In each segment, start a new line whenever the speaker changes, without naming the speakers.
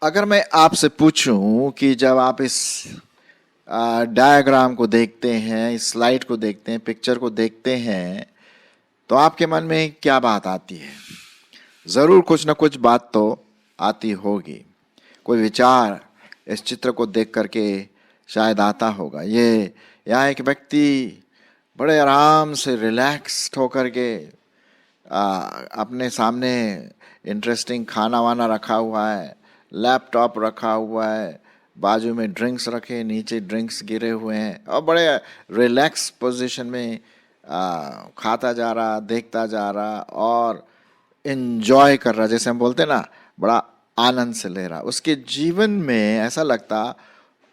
अगर मैं आपसे पूछूं कि जब आप इस डायग्राम को देखते हैं, इस स्लाइड को देखते हैं, पिक्चर को देखते हैं, तो आपके मन में क्या बात आती है? जरूर कुछ ना कुछ बात तो आती होगी। कोई विचार इस चित्र को देख करके शायद आता होगा। ये यहाँ एक व्यक्ति बड़े आराम से रिलैक्स्ड होकर के अपने सामने इंटरेस्टिंग खाना वाना रखा हुआ है, लैपटॉप रखा हुआ है, बाजू में ड्रिंक्स रखे, नीचे ड्रिंक्स गिरे हुए हैं और बड़े रिलैक्स पोजीशन में खाता जा रहा, देखता जा रहा और एंजॉय कर रहा, जैसे हम बोलते हैं ना, बड़ा आनंद से ले रहा। उसके जीवन में ऐसा लगता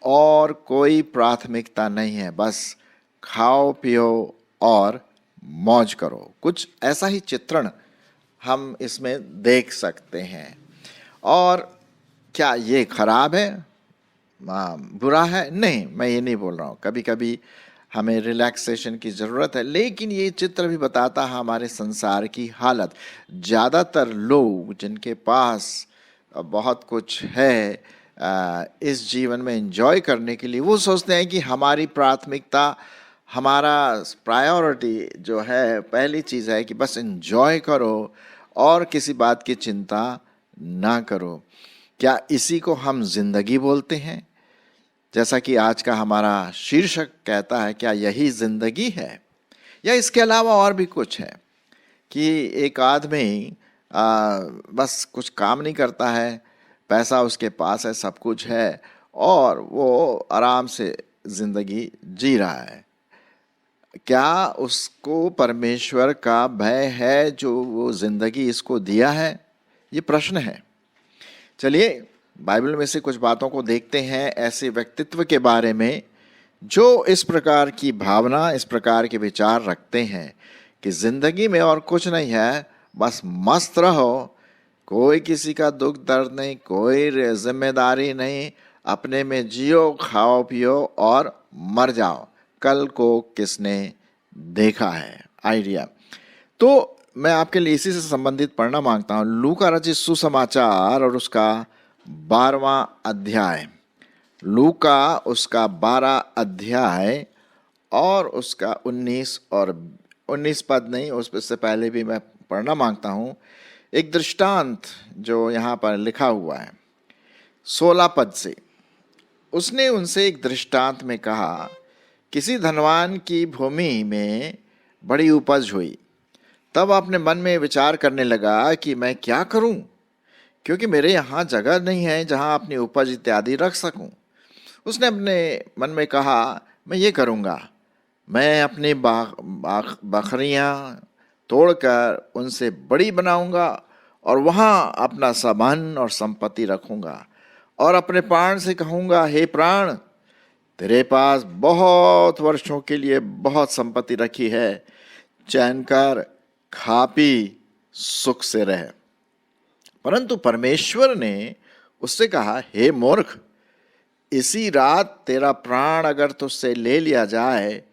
और कोई प्राथमिकता नहीं है, बस खाओ पियो और मौज करो। कुछ ऐसा ही चित्रण हम इसमें देख सकते हैं। और क्या ये खराब है, बुरा है? नहीं, मैं ये नहीं बोल रहा हूँ। कभी कभी हमें रिलैक्सेशन की ज़रूरत है, लेकिन ये चित्र भी बताता है हमारे संसार की हालत। ज़्यादातर लोग जिनके पास बहुत कुछ है इस जीवन में एंजॉय करने के लिए, वो सोचते हैं कि हमारी प्राथमिकता, हमारा प्रायोरिटी जो है, पहली चीज़ है कि बस एंजॉय करो और किसी बात की चिंता ना करो। क्या इसी को हम जिंदगी बोलते हैं? जैसा कि आज का हमारा शीर्षक कहता है, क्या यही जिंदगी है या इसके अलावा और भी कुछ है? कि एक आदमी बस कुछ काम नहीं करता है, पैसा उसके पास है, सब कुछ है और वो आराम से जिंदगी जी रहा है। क्या उसको परमेश्वर का भय है जो वो जिंदगी इसको दिया है? ये प्रश्न है। चलिए बाइबल में से कुछ बातों को देखते हैं, ऐसे व्यक्तित्व के बारे में जो इस प्रकार की भावना, इस प्रकार के विचार रखते हैं कि जिंदगी में और कुछ नहीं है, बस मस्त रहो, कोई किसी का दुख दर्द नहीं, कोई जिम्मेदारी नहीं, अपने में जियो, खाओ पियो और मर जाओ, कल को किसने देखा है। आइडिया। तो मैं आपके लिए इसी से संबंधित पढ़ना मांगता हूं, लूका रचित सुसमाचार और उसका 12वां अध्याय। लूका उसका 12 अध्याय और उसका 19 और 19 पद नहीं, उससे पहले भी मैं पढ़ना मांगता हूं एक दृष्टांत जो यहाँ पर लिखा हुआ है 16 पद से। उसने उनसे एक दृष्टांत में कहा, किसी धनवान की भूमि में बड़ी उपज हुई। तब अपने मन में विचार करने लगा कि मैं क्या करूं, क्योंकि मेरे यहाँ जगह नहीं है जहाँ अपनी उपज इत्यादि रख सकूं। उसने अपने मन में कहा, मैं ये करूँगा, मैं अपनी बकरियाँ तोड़कर उनसे बड़ी बनाऊंगा और वहाँ अपना सामान और संपत्ति रखूंगा और अपने प्राण से कहूँगा, हे प्राण, तेरे पास बहुत वर्षों के लिए बहुत संपत्ति रखी है, चैन कर, खा पी, सुख से रह। परंतु परमेश्वर ने उससे कहा, हे मूर्ख, इसी रात तेरा प्राण अगर तुझसे ले लिया जाए,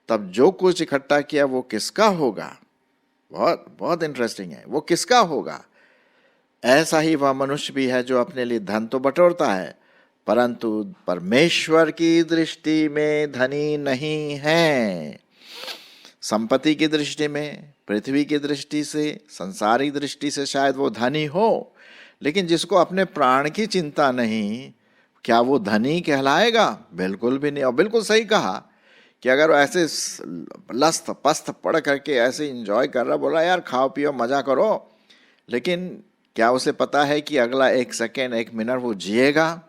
तब जो कुछ इकट्ठा किया वो किसका होगा? बहुत बहुत इंटरेस्टिंग है, वो किसका होगा? ऐसा ही वह मनुष्य भी है जो अपने लिए धन तो बटोरता है, परंतु परमेश्वर की दृष्टि में धनी नहीं है। संपत्ति की दृष्टि में, पृथ्वी की दृष्टि से, संसारिक दृष्टि से शायद वो धनी हो, लेकिन जिसको अपने प्राण की चिंता नहीं, क्या वो धनी कहलाएगा? बिल्कुल भी नहीं। और बिल्कुल सही कहा कि अगर ऐसे लस्त पस्त पढ़ करके ऐसे एंजॉय कर रहा, बोला यार खाओ पियो मजा करो, लेकिन क्या उसे पता है कि अगला एक सेकेंड, एक मिनट वो जिएगा?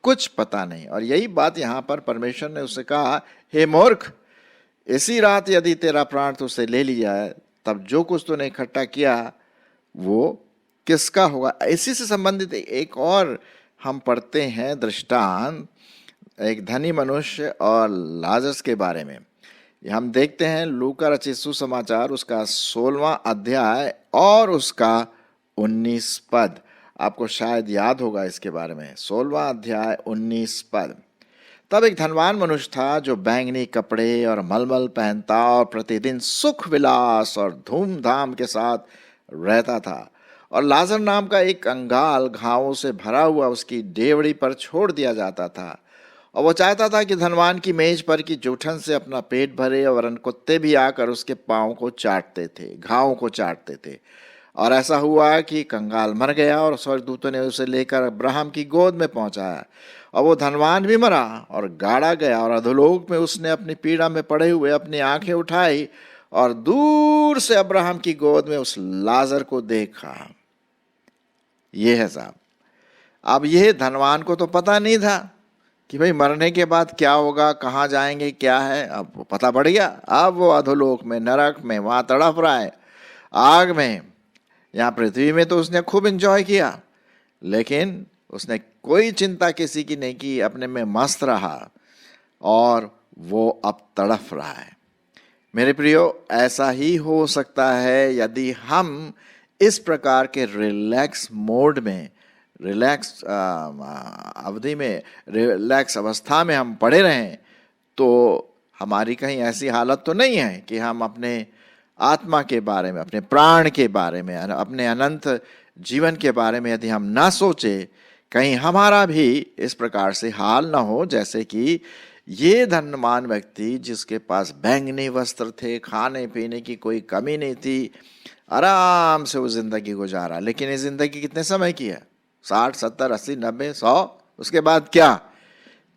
कुछ पता नहीं। और यही बात यहाँ पर परमेश्वर ने उससे कहा, हे मूर्ख, इसी रात यदि तेरा प्राण तुझसे ले लिया है, तब जो कुछ तूने इकट्ठा किया वो किसका होगा? इसी से संबंधित एक और हम पढ़ते हैं दृष्टांत, एक धनी मनुष्य और लाजरस के बारे में। हम देखते हैं लूका रचित सुसमाचार उसका 16वां अध्याय और उसका 19 पद। आपको शायद याद होगा इसके बारे में, 16वां अध्याय 19 पद। तब एक धनवान मनुष्य था जो बैंगनी कपड़े और मलमल पहनता और प्रतिदिन सुख विलास और धूमधाम के साथ रहता था। और लाजर नाम का एक कंगाल घावों से भरा हुआ उसकी डेवड़ी पर छोड़ दिया जाता था। और वो चाहता था कि धनवान की मेज पर की जूठन से अपना पेट भरे, और कुत्ते भी आकर उसके पाँव को चाटते थे, घावों को चाटते थे। और ऐसा हुआ कि कंगाल मर गया और स्वर्गदूतों ने उसे लेकर अब्राहम की गोद में पहुंचाया। और वो धनवान भी मरा और गाड़ा गया, और अधोलोक में उसने अपनी पीड़ा में पड़े हुए अपनी आंखें उठाई और दूर से अब्राहम की गोद में उस लाजर को देखा। ये है साहब। अब यह धनवान को तो पता नहीं था कि भाई मरने के बाद क्या होगा, कहाँ जाएंगे, क्या है। अब वो पता पड़ गया। अब वो अधोलोक में, नरक में, वहां तड़प रहा है, आग में। यहाँ पृथ्वी में तो उसने खूब एंजॉय किया, लेकिन उसने कोई चिंता किसी की नहीं की, अपने में मस्त रहा, और वो अब तड़फ रहा है। मेरे प्रियो, ऐसा ही हो सकता है यदि हम इस प्रकार के रिलैक्स मोड में, रिलैक्स अवधि में, रिलैक्स अवस्था में हम पड़े रहें, तो हमारी कहीं ऐसी हालत तो नहीं है कि हम अपने आत्मा के बारे में, अपने प्राण के बारे में, अपने अनंत जीवन के बारे में यदि हम ना सोचे, कहीं हमारा भी इस प्रकार से हाल ना हो जैसे कि ये धनवान व्यक्ति जिसके पास बैंगनी वस्त्र थे, खाने पीने की कोई कमी नहीं थी, आराम से वो जिंदगी गुजारा। लेकिन ये जिंदगी कितने समय की है? 60, 70, 80, 90, 100। उसके बाद क्या?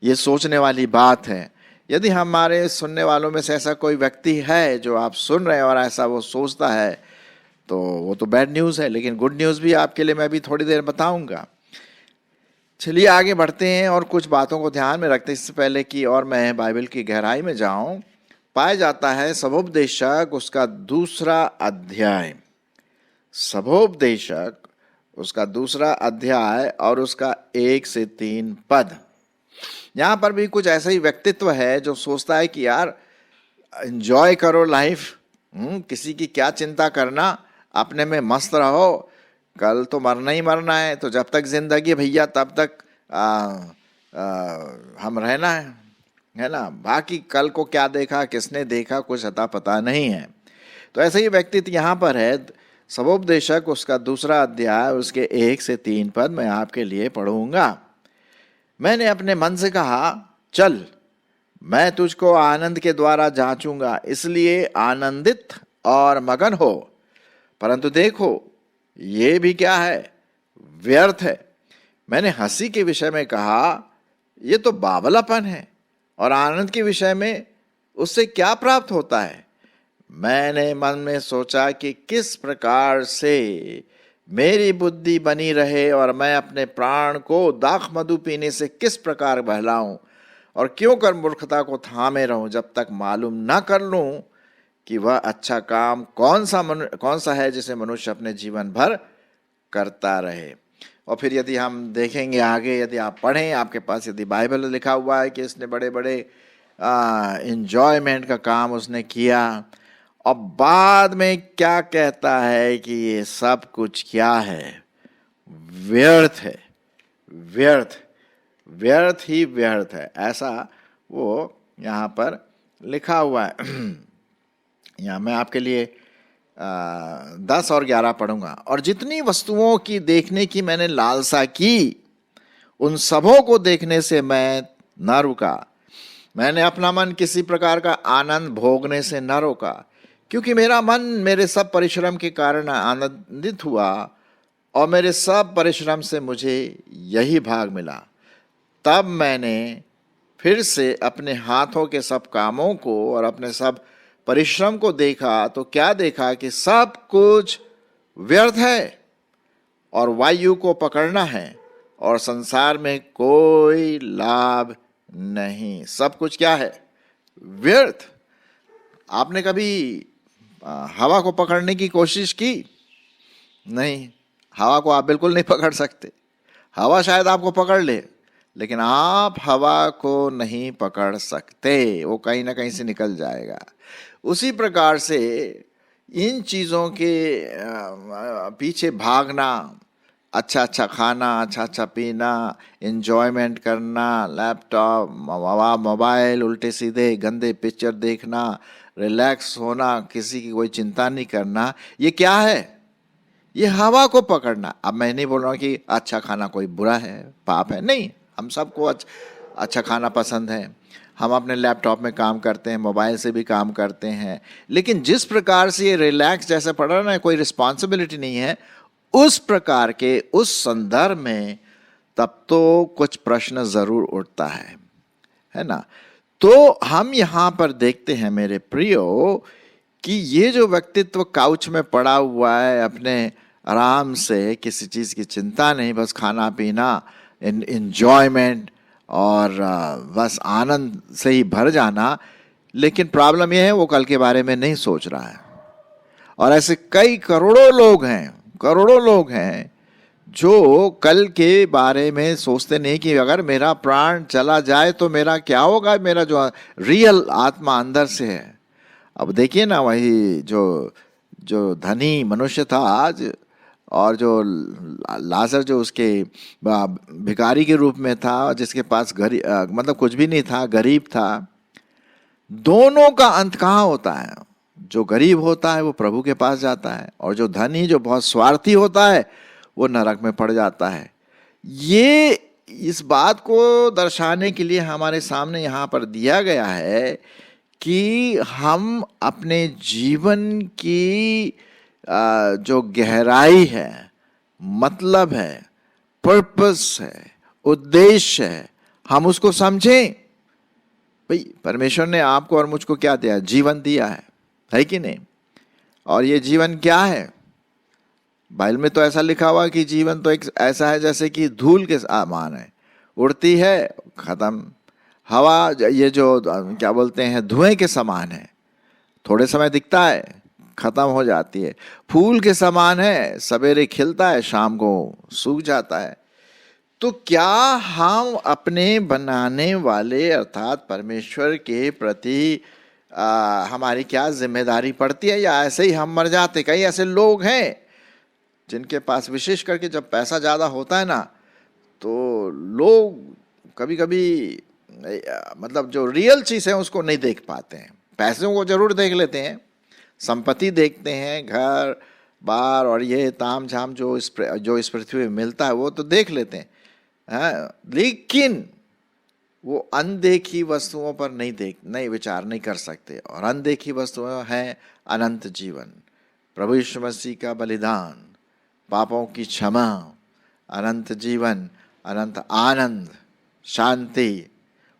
ये सोचने वाली बात है। यदि हमारे सुनने वालों में से ऐसा कोई व्यक्ति है जो आप सुन रहे हैं और ऐसा वो सोचता है, तो वो तो बैड न्यूज़ है। लेकिन गुड न्यूज़ भी आपके लिए मैं अभी थोड़ी देर बताऊंगा। चलिए आगे बढ़ते हैं और कुछ बातों को ध्यान में रखते हैं। इससे पहले कि और मैं बाइबल की गहराई में जाऊं, पाया जाता है सबोपदेशक उसका 2 अध्याय, सबोपदेशक उसका 2 अध्याय और उसका 1 से 3 पद। यहाँ पर भी कुछ ऐसा ही व्यक्तित्व है जो सोचता है कि यार एंजॉय करो लाइफ, किसी की क्या चिंता करना, अपने में मस्त रहो, कल तो मरना ही मरना है, तो जब तक जिंदगी भैया तब तक हम रहना है ना। बाकी कल को क्या देखा, किसने देखा, कुछ अता पता नहीं है। तो ऐसे ही व्यक्तित्व यहाँ पर है। सबोपदेशक उसका 2 अध्याय उसके 1 से 3 पद मैं आपके लिए पढ़ूंगा। मैंने अपने मन से कहा, चल मैं तुझको आनंद के द्वारा जांचूंगा, इसलिए आनंदित और मगन हो। परंतु देखो ये भी क्या है? व्यर्थ है। मैंने हंसी के विषय में कहा, ये तो बावलापन है, और आनंद के विषय में उससे क्या प्राप्त होता है। मैंने मन में सोचा कि किस प्रकार से मेरी बुद्धि बनी रहे और मैं अपने प्राण को दाख मधु पीने से किस प्रकार बहलाऊं, और क्यों कर मूर्खता को थामे रहूं जब तक मालूम ना कर लूं कि वह अच्छा काम कौन सा है जिसे मनुष्य अपने जीवन भर करता रहे। और फिर यदि हम देखेंगे आगे, यदि आप पढ़ें, आपके पास यदि बाइबल लिखा हुआ है कि इसने बड़े बड़े एंजॉयमेंट का काम उसने किया, और बाद में क्या कहता है कि ये सब कुछ क्या है? व्यर्थ है, व्यर्थ, व्यर्थ ही व्यर्थ है, ऐसा वो यहाँ पर लिखा हुआ है। यहाँ मैं आपके लिए 10 और 11 पढ़ूंगा। और जितनी वस्तुओं की देखने की मैंने लालसा की, उन सबों को देखने से मैं न रुका। मैंने अपना मन किसी प्रकार का आनंद भोगने से न रोका, क्योंकि मेरा मन मेरे सब परिश्रम के कारण आनंदित हुआ, और मेरे सब परिश्रम से मुझे यही भाग मिला। तब मैंने फिर से अपने हाथों के सब कामों को और अपने सब परिश्रम को देखा, तो क्या देखा कि सब कुछ व्यर्थ है और वायु को पकड़ना है, और संसार में कोई लाभ नहीं। सब कुछ क्या है? व्यर्थ। आपने कभी हवा को पकड़ने की कोशिश की? नहीं, हवा को आप बिल्कुल नहीं पकड़ सकते। हवा शायद आपको पकड़ ले, लेकिन आप हवा को नहीं पकड़ सकते, वो कहीं ना कहीं से निकल जाएगा। उसी प्रकार से इन चीज़ों के पीछे भागना, अच्छा अच्छा खाना, अच्छा अच्छा पीना, एंजॉयमेंट करना, लैपटॉप, मोबाइल, उल्टे सीधे गंदे पिक्चर देखना, रिलैक्स होना, किसी की कोई चिंता नहीं करना, ये क्या है? ये हवा को पकड़ना। अब मैं नहीं बोल रहा हूँ कि अच्छा खाना कोई बुरा है, पाप है, नहीं। हम सबको अच्छा खाना पसंद है, हम अपने लैपटॉप में काम करते हैं, मोबाइल से भी काम करते हैं, लेकिन जिस प्रकार से ये रिलैक्स जैसे पड़ रहा है ना, कोई रिस्पॉन्सिबिलिटी नहीं है, उस प्रकार के उस संदर्भ में तब तो कुछ प्रश्न जरूर उठता है ना। तो हम यहां पर देखते हैं मेरे प्रियो कि ये जो व्यक्तित्व काउच में पड़ा हुआ है, अपने आराम से, किसी चीज की चिंता नहीं, बस खाना पीना, एंजॉयमेंट और बस आनंद से ही भर जाना, लेकिन प्रॉब्लम यह है वो कल के बारे में नहीं सोच रहा है। और ऐसे कई करोड़ों लोग हैं जो कल के बारे में सोचते नहीं कि अगर मेरा प्राण चला जाए तो मेरा क्या होगा, मेरा जो रियल आत्मा अंदर से है। अब देखिए ना, वही जो जो धनी मनुष्य था आज, और जो लाजर जो उसके भिखारी के रूप में था, जिसके पास मतलब कुछ भी नहीं था, गरीब था, दोनों का अंत कहाँ होता है? जो गरीब होता है वो प्रभु के पास जाता है, और जो धनी, जो बहुत स्वार्थी होता है, वो नरक में पड़ जाता है। ये इस बात को दर्शाने के लिए हमारे सामने यहाँ पर दिया गया है कि हम अपने जीवन की जो गहराई है, मतलब है, पर्पस है, उद्देश्य है, हम उसको समझें। भाई परमेश्वर ने आपको और मुझको क्या दिया? जीवन दिया है कि नहीं? और ये जीवन क्या है? बाइबल में तो ऐसा लिखा हुआ कि जीवन तो एक ऐसा है जैसे कि धूल के समान है, उड़ती है, खत्म। हवा ये जो क्या बोलते हैं, धुएं के समान है, थोड़े समय दिखता है, खत्म हो जाती है। फूल के समान है, सवेरे खिलता है, शाम को सूख जाता है। तो क्या हम अपने बनाने वाले अर्थात परमेश्वर के प्रति हमारी क्या जिम्मेदारी पड़ती है, या ऐसे ही हम मर जाते? कई ऐसे लोग हैं जिनके पास, विशेष करके जब पैसा ज़्यादा होता है ना, तो लोग कभी कभी मतलब जो रियल चीज़ है उसको नहीं देख पाते हैं। पैसों को जरूर देख लेते हैं, संपत्ति देखते हैं, घर बार और ये ताम झाम जो इस पृथ्वी में मिलता है वो तो देख लेते हैं, लेकिन वो अनदेखी वस्तुओं पर नहीं विचार नहीं कर सकते। और अनदेखी वस्तुएं हैं अनंत जीवन, प्रभु यीशु मसीह का बलिदान, पापों की क्षमा, अनंत जीवन, अनंत आनंद, शांति,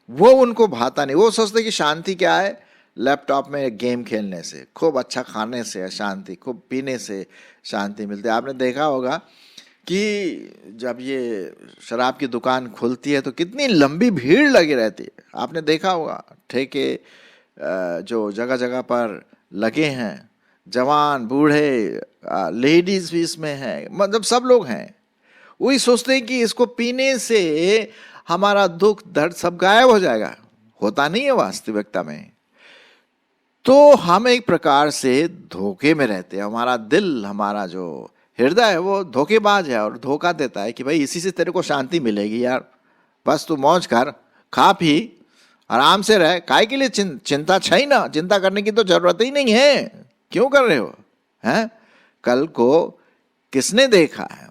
वो उनको भाता नहीं। वो सोचते कि शांति क्या है? लैपटॉप में गेम खेलने से, खूब अच्छा खाने से शांति, खूब पीने से शांति मिलती है। आपने देखा होगा कि जब ये शराब की दुकान खुलती है तो कितनी लंबी भीड़ लगी रहती है। आपने देखा होगा ठेके जो जगह जगह पर लगे हैं, जवान बूढ़े, लेडीज भी इसमें हैं, मतलब सब लोग हैं। वही सोचते हैं कि इसको पीने से हमारा दुख दर्द सब गायब हो जाएगा। होता नहीं है वास्तविकता में। तो हम एक प्रकार से धोखे में रहते हैं। हमारा दिल, हमारा जो हृदय है वो धोखेबाज है और धोखा देता है कि भाई इसी से तेरे को शांति मिलेगी यार, बस तू मौज कर, खा पी, आराम से रह, काय के लिए चिंता छै ना, चिंता करने की तो जरूरत ही नहीं है, क्यों कर रहे हो? हैं, कल को किसने देखा है?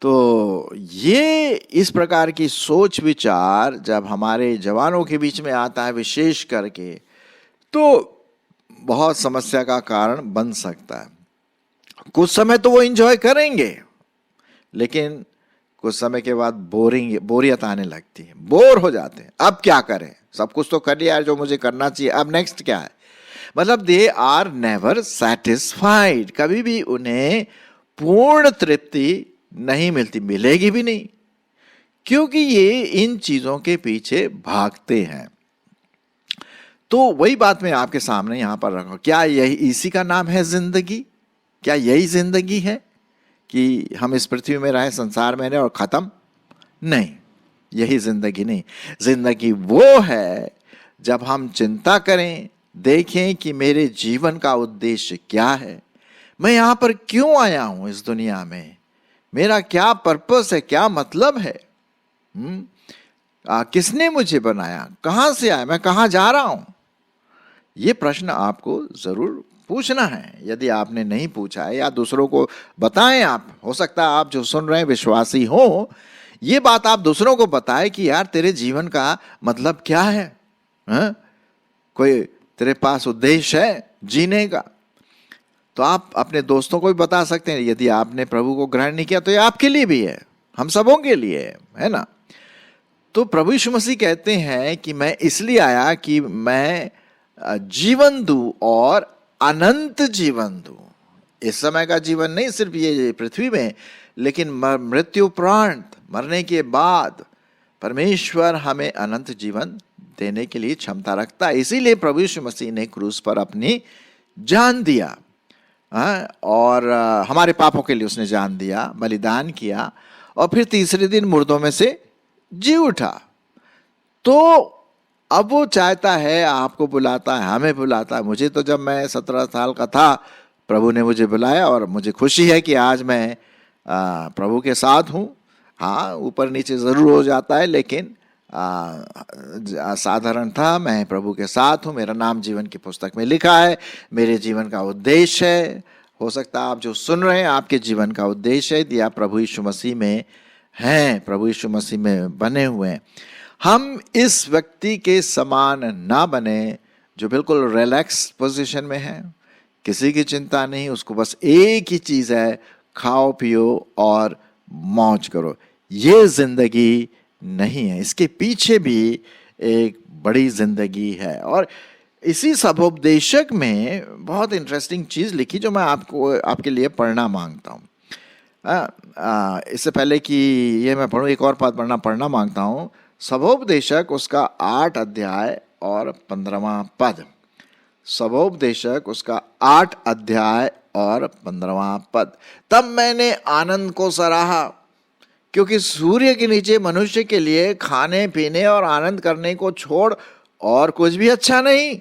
तो ये इस प्रकार की सोच विचार जब हमारे जवानों के बीच में आता है विशेष करके, तो बहुत समस्या का कारण बन सकता है। कुछ समय तो वो एंजॉय करेंगे, लेकिन कुछ समय के बाद बोरियत आने लगती है, बोर हो जाते हैं। अब क्या करें? सब कुछ तो कर लिया है जो मुझे करना चाहिए, अब नेक्स्ट क्या है? मतलब दे आर नेवर सेटिस्फाइड, कभी भी उन्हें पूर्ण तृप्ति नहीं मिलती, मिलेगी भी नहीं, क्योंकि ये इन चीजों के पीछे भागते हैं। तो वही बात मैं आपके सामने यहां पर रखूं, क्या यही इसी का नाम है जिंदगी? क्या यही जिंदगी है कि हम इस पृथ्वी में रहे, संसार में रहे और खत्म? नहीं, यही जिंदगी नहीं। जिंदगी वो है जब हम चिंता करें, देखें कि मेरे जीवन का उद्देश्य क्या है, मैं यहां पर क्यों आया हूं इस दुनिया में, मेरा क्या पर्पस है, क्या मतलब है? किसने मुझे बनाया, कहां से आया, मैं कहां जा रहा हूं? ये प्रश्न आपको जरूर पूछना है। यदि आपने नहीं पूछा है या दूसरों को बताएं आप, हो सकता है आप जो सुन रहे हैं विश्वासी हो, ये बात आप दूसरों को बताएं कि यार तेरे जीवन का मतलब क्या है, हा? कोई तेरे पास उद्देश्य है जीने का, तो आप अपने दोस्तों को भी बता सकते हैं। यदि आपने प्रभु को ग्रहण नहीं किया तो ये आपके लिए भी है, हम सबों के लिए है ना। तो प्रभु यीशु मसीह कहते हैं कि मैं इसलिए आया कि मैं जीवन दूं और अनंत जीवन दूं। इस समय का जीवन नहीं सिर्फ ये पृथ्वी में, लेकिन मृत्यु उपरांत, मरने के बाद परमेश्वर हमें अनंत जीवन देने के लिए क्षमता रखता है। इसीलिए प्रभु यीशु मसीह ने क्रूस पर अपनी जान दिया, और हमारे पापों के लिए उसने जान दिया, बलिदान किया, और फिर तीसरे दिन मुर्दों में से जी उठा। तो अब वो चाहता है, आपको बुलाता है, हमें बुलाता है। मुझे तो जब मैं 17 साल का था प्रभु ने मुझे बुलाया, और मुझे खुशी है कि आज मैं प्रभु के साथ हूँ। हाँ, ऊपर नीचे ज़रूर हो जाता है, लेकिन साधारण था, मैं प्रभु के साथ हूँ। मेरा नाम जीवन की पुस्तक में लिखा है, मेरे जीवन का उद्देश्य है। हो सकता है आप जो सुन रहे हैं आपके जीवन का उद्देश्य है दिया प्रभु यीशु मसीह में हैं, प्रभु यीशु मसीह में बने हुए हैं। हम इस व्यक्ति के समान ना बने जो बिल्कुल रिलैक्स पोजीशन में है, किसी की चिंता नहीं, उसको बस एक ही चीज है, खाओ पियो और मौज करो। ये जिंदगी नहीं है, इसके पीछे भी एक बड़ी जिंदगी है। और इसी सभोपदेशक में बहुत इंटरेस्टिंग चीज लिखी जो मैं आपके लिए पढ़ना मांगता हूँ। इससे पहले कि ये मैं पढ़ूँ, एक और बात पढ़ना मांगता हूँ। सभोपदेशक उसका 8 अध्याय और 15वां पद। सभोपदेशक उसका 8 अध्याय और 15वां पद। तब मैंने आनंद को सराहा, क्योंकि सूर्य के नीचे मनुष्य के लिए खाने पीने और आनंद करने को छोड़ और कुछ भी अच्छा नहीं,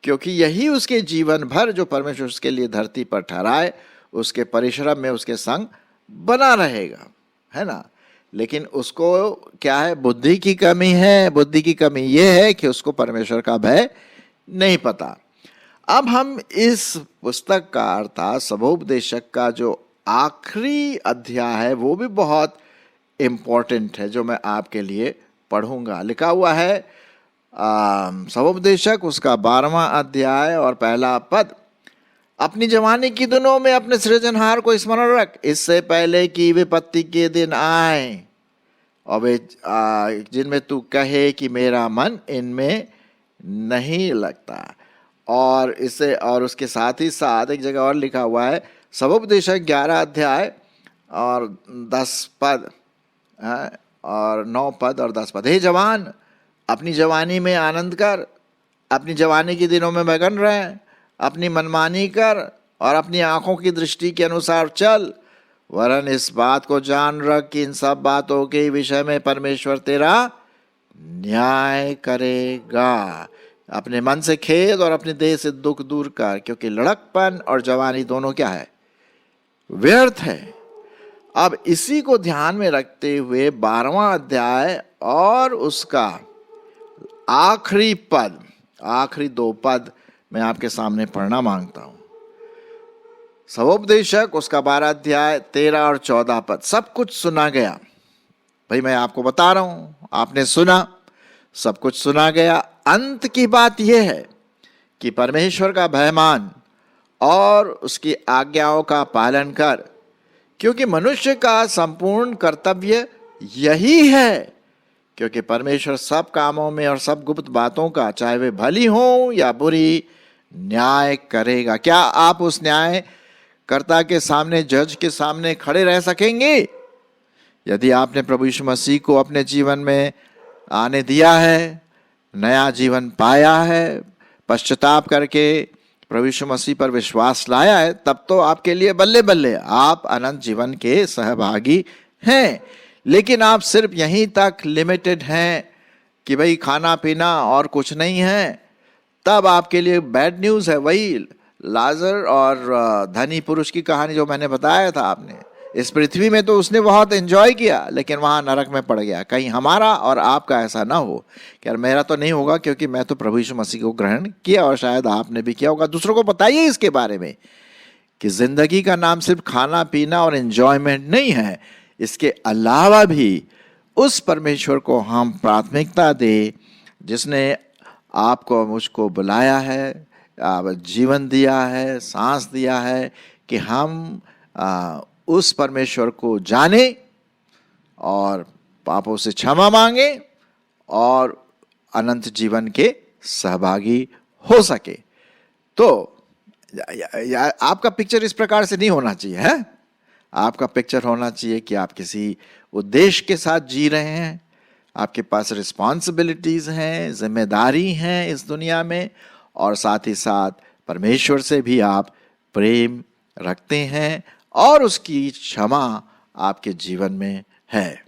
क्योंकि यही उसके जीवन भर जो परमेश्वर उसके लिए धरती पर ठहराए, उसके परिश्रम में उसके संग बना रहेगा, है ना। लेकिन उसको क्या है, बुद्धि की कमी है। बुद्धि की कमी यह है कि उसको परमेश्वर का भय नहीं पता। अब हम इस पुस्तक का अर्थात सभोपदेशक का जो आखिरी अध्याय है वो भी बहुत इम्पोर्टेंट है, जो मैं आपके लिए पढ़ूंगा। लिखा हुआ है सभोपदेशक उसका 12वां अध्याय और पहला पद। अपनी जवानी की दिनों में अपने सृजनहार को स्मरण रख, इससे पहले कि विपत्ति के दिन आए और वे जिनमें तू कहे कि मेरा मन इनमें नहीं लगता। और इससे और उसके साथ ही साथ एक जगह और लिखा हुआ है, सभोपदेशक 11 अध्याय और 10 पद और 9 पद और 10 पद। हे जवान, अपनी जवानी में आनंद कर, अपनी जवानी के दिनों में मगन रह, अपनी मनमानी कर और अपनी आंखों की दृष्टि के अनुसार चल, वरन इस बात को जान रख कि इन सब बातों के विषय में परमेश्वर तेरा न्याय करेगा। अपने मन से खेद और अपने देह से दुख दूर कर, क्योंकि लड़कपन और जवानी दोनों क्या है, व्यर्थ है। अब इसी को ध्यान में रखते हुए 12वां अध्याय और उसका आखिरी पद, आखिरी 2 पद मैं आपके सामने पढ़ना मांगता हूं। सभोपदेशक उसका 12 अध्याय 13 और 14 पद। सब कुछ सुना गया, भाई मैं आपको बता रहा हूं, आपने सुना, सब कुछ सुना गया। अंत की बात यह है कि परमेश्वर का भय मान और उसकी आज्ञाओं का पालन कर, क्योंकि मनुष्य का संपूर्ण कर्तव्य यही है। क्योंकि परमेश्वर सब कामों में और सब गुप्त बातों का, चाहे वे भली हों या बुरी, न्याय करेगा। क्या आप उस न्याय कर्ता के सामने, जज के सामने खड़े रह सकेंगे? यदि आपने प्रभु यीशु मसीह को अपने जीवन में आने दिया है, नया जीवन पाया है, पश्चाताप करके प्रभु यीशु मसीह पर विश्वास लाया है, तब तो आपके लिए बल्ले बल्ले, आप अनंत जीवन के सहभागी हैं। लेकिन आप सिर्फ यहीं तक लिमिटेड हैं कि भाई खाना पीना और कुछ नहीं है, तब आपके लिए बैड न्यूज़ है। वही लाजर और धनी पुरुष की कहानी जो मैंने बताया था आपने, इस पृथ्वी में तो उसने बहुत एंजॉय किया, लेकिन वहां नरक में पड़ गया। कहीं हमारा और आपका ऐसा ना हो कि यार मेरा तो नहीं होगा क्योंकि मैं तो प्रभु यीशु मसीह को ग्रहण किया, और शायद आपने भी किया होगा। दूसरों को बताइए इसके बारे में कि जिंदगी का नाम सिर्फ खाना पीना और एंजॉयमेंट नहीं है, इसके अलावा भी उस परमेश्वर को हम प्राथमिकता दें जिसने आपको मुझको बुलाया है, जीवन दिया है, सांस दिया है, कि हम उस परमेश्वर को जाने और पापों से क्षमा मांगे और अनंत जीवन के सहभागी हो सके। तो आपका पिक्चर इस प्रकार से नहीं होना चाहिए है। आपका पिक्चर होना चाहिए कि आप किसी उद्देश्य के साथ जी रहे हैं, आपके पास रिस्पॉन्सिबिलिटीज हैं, जिम्मेदारी हैं इस दुनिया में, और साथ ही साथ परमेश्वर से भी आप प्रेम रखते हैं और उसकी क्षमा आपके जीवन में है।